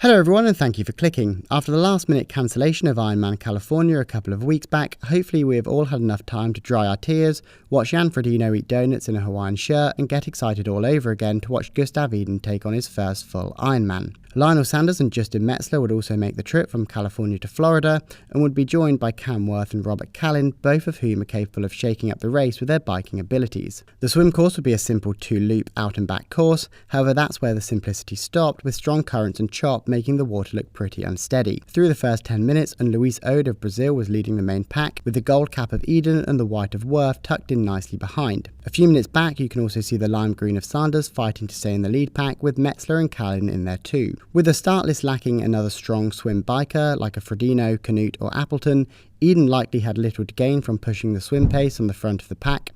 Hello everyone and thank you for clicking. After the last minute cancellation of Ironman California a couple of weeks back, hopefully we have all had enough time to dry our tears, watch Jan Frodeno eat donuts in a Hawaiian shirt and get excited all over again to watch Gustav Iden take on his first full Ironman. Lionel Sanders and Justin Metzler would also make the trip from California to Florida and would be joined by Cam Worth and Robert Callin, both of whom are capable of shaking up the race with their biking abilities. The swim course would be a simple 2-loop out and back course, however that's where the simplicity stopped, with strong currents and chop making the water look pretty unsteady. Through the first 10 minutes, and Luis Ode of Brazil was leading the main pack, with the gold cap of Eden and the white of Worth tucked in nicely behind. A few minutes back you can also see the lime green of Sanders fighting to stay in the lead pack, with Metzler and Callin in there too. With the start list lacking another strong swim biker like a Frodeno, Canute or Appleton, Eden likely had little to gain from pushing the swim pace on the front of the pack.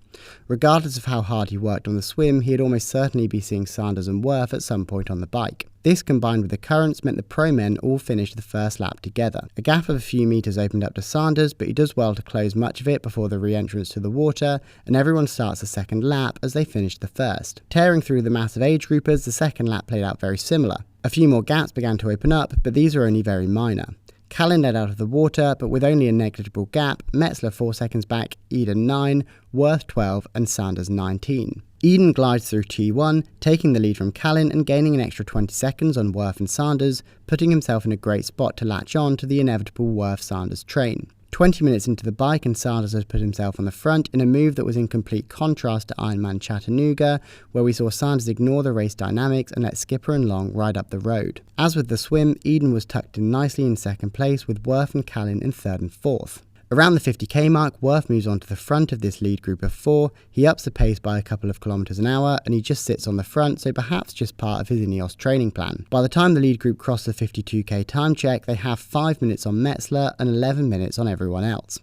Regardless of how hard he worked on the swim, he'd almost certainly be seeing Sanders and Worth at some point on the bike. This, combined with the currents, meant the pro men all finished the first lap together. A gap of a few metres opened up to Sanders, but he does well to close much of it before the re-entrance to the water, and everyone starts the second lap as they finish the first. Tearing through the massive age groupers, the second lap played out very similar. A few more gaps began to open up, but these are only very minor. Callin led out of the water, but with only a negligible gap, Metzler 4 seconds back, Eden 9, Worth 12 and Sanders 19. Eden glides through T1, taking the lead from Callin and gaining an extra 20 seconds on Worth and Sanders, putting himself in a great spot to latch on to the inevitable Worth-Sanders train. 20 minutes into the bike and Sanders has put himself on the front in a move that was in complete contrast to Ironman Chattanooga, where we saw Sanders ignore the race dynamics and let Skipper and Long ride up the road. As with the swim, Eden was tucked in nicely in second place, with Worth and Callin in third and fourth. Around the 50k mark, Worth moves on to the front of this lead group of 4. He ups the pace by a couple of kilometres an hour and he just sits on the front, so perhaps just part of his Ineos training plan. By the time the lead group cross the 52k time check, they have 5 minutes on Metzler and 11 minutes on everyone else.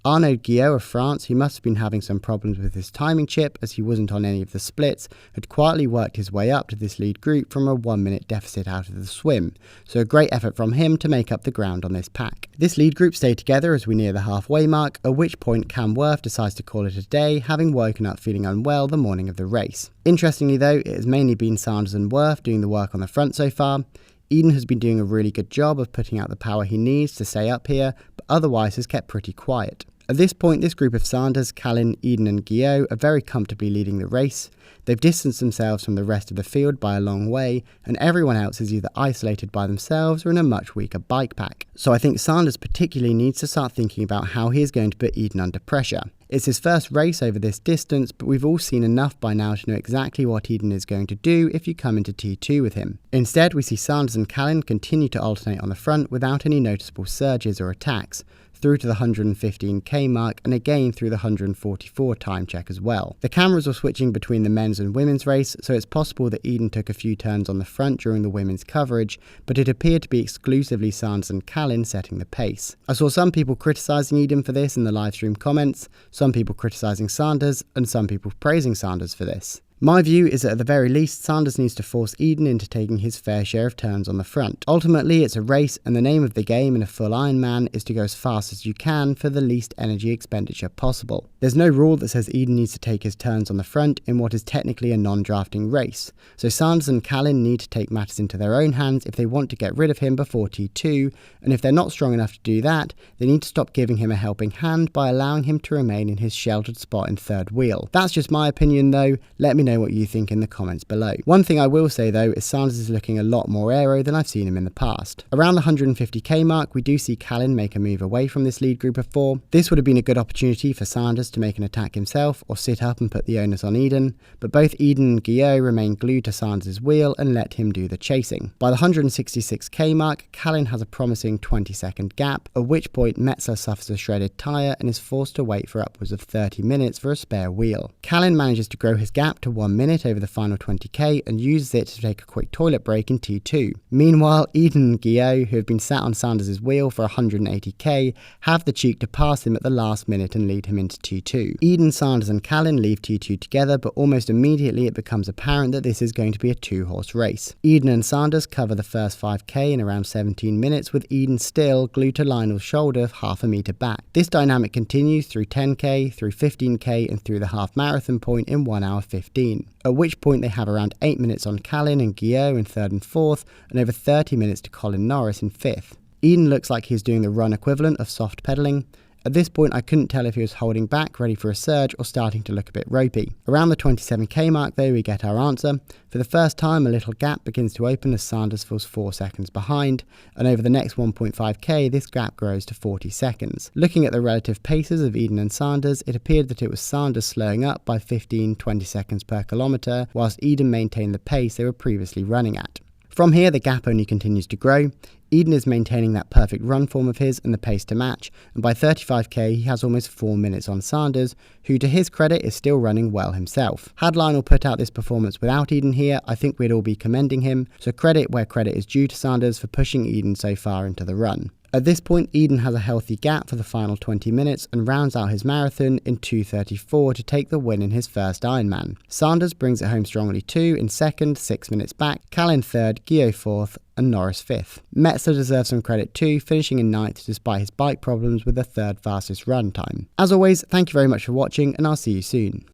Arnaud Guillot of France, who must have been having some problems with his timing chip as he wasn't on any of the splits, had quietly worked his way up to this lead group from a 1-minute deficit out of the swim, so a great effort from him to make up the ground on this pack. This lead group stayed together as we near the halfway mark, at which point Cam Worth decides to call it a day, having woken up feeling unwell the morning of the race. Interestingly though, it has mainly been Sanders and Worth doing the work on the front so far. Eden has been doing a really good job of putting out the power he needs to stay up here, but otherwise has kept pretty quiet. At this point, this group of Sanders, Callin, Eden and Guillot are very comfortably leading the race. They've distanced themselves from the rest of the field by a long way, and everyone else is either isolated by themselves or in a much weaker bike pack. So I think Sanders particularly needs to start thinking about how he is going to put Eden under pressure. It's his first race over this distance, but we've all seen enough by now to know exactly what Eden is going to do if you come into T2 with him. Instead, we see Sanders and Callin continue to alternate on the front without any noticeable surges or attacks, through to the 115k mark and again through the 144 time check as well. The cameras were switching between the men's and women's race, so it's possible that Eden took a few turns on the front during the women's coverage, but it appeared to be exclusively Sanders and Callin setting the pace. I saw some people criticising Eden for this in the livestream comments, some people criticising Sanders, and some people praising Sanders for this. My view is that at the very least, Sanders needs to force Eden into taking his fair share of turns on the front. Ultimately, it's a race, and the name of the game in a full Ironman is to go as fast as you can for the least energy expenditure possible. There's no rule that says Eden needs to take his turns on the front in what is technically a non-drafting race, so Sanders and Callin need to take matters into their own hands if they want to get rid of him before T2, and if they're not strong enough to do that, they need to stop giving him a helping hand by allowing him to remain in his sheltered spot in third wheel. That's just my opinion though, let me know what you think in the comments below. One thing I will say though is Sanders is looking a lot more aero than I've seen him in the past. Around the 150k mark we do see Callin make a move away from this lead group of 4. This would have been a good opportunity for Sanders to make an attack himself or sit up and put the onus on Eden, but both Eden and Guillot remain glued to Sanders' wheel and let him do the chasing. By the 166k mark, Callin has a promising 20-second gap, at which point Metzler suffers a shredded tyre and is forced to wait for upwards of 30 minutes for a spare wheel. Callin manages to grow his gap to 1 minute over the final 20k and uses it to take a quick toilet break in T2. Meanwhile, Eden and Guillot, who have been sat on Sanders' wheel for 180k, have the cheek to pass him at the last minute and lead him into T2. Eden, Sanders and Callin leave T2 together, but almost immediately it becomes apparent that this is going to be a 2-horse race. Eden and Sanders cover the first 5k in around 17 minutes, with Eden still glued to Lionel's shoulder half a metre back. This dynamic continues through 10k, through 15k and through the half marathon point in 1 hour 15. 2:15, at which point they have around 8 minutes on Callan and Guillaume in 3rd and 4th, and over 30 minutes to Colin Norris in 5th. Eden looks like he's doing the run equivalent of soft pedalling. At this point I couldn't tell if he was holding back, ready for a surge, or starting to look a bit ropey. Around the 27k mark though we get our answer. For the first time a little gap begins to open as Sanders falls 4 seconds behind, and over the next 1.5k this gap grows to 40 seconds. Looking at the relative paces of Eden and Sanders, it appeared that it was Sanders slowing up by 15-20 seconds per kilometre, whilst Eden maintained the pace they were previously running at. From here the gap only continues to grow. Eden is maintaining that perfect run form of his and the pace to match, and by 35k he has almost 4 minutes on Sanders, who to his credit is still running well himself. Had Lionel put out this performance without Eden here, I think we'd all be commending him, so credit where credit is due to Sanders for pushing Eden so far into the run. At this point Eden has a healthy gap for the final 20 minutes and rounds out his marathon in 2:34 to take the win in his first Ironman. Sanders brings it home strongly too, in 2nd, 6 minutes back, Callan 3rd, Guillaume 4th and Norris 5th. Metzler deserves some credit too, finishing in 9th despite his bike problems with the 3rd fastest run time. As always, thank you very much for watching and I'll see you soon.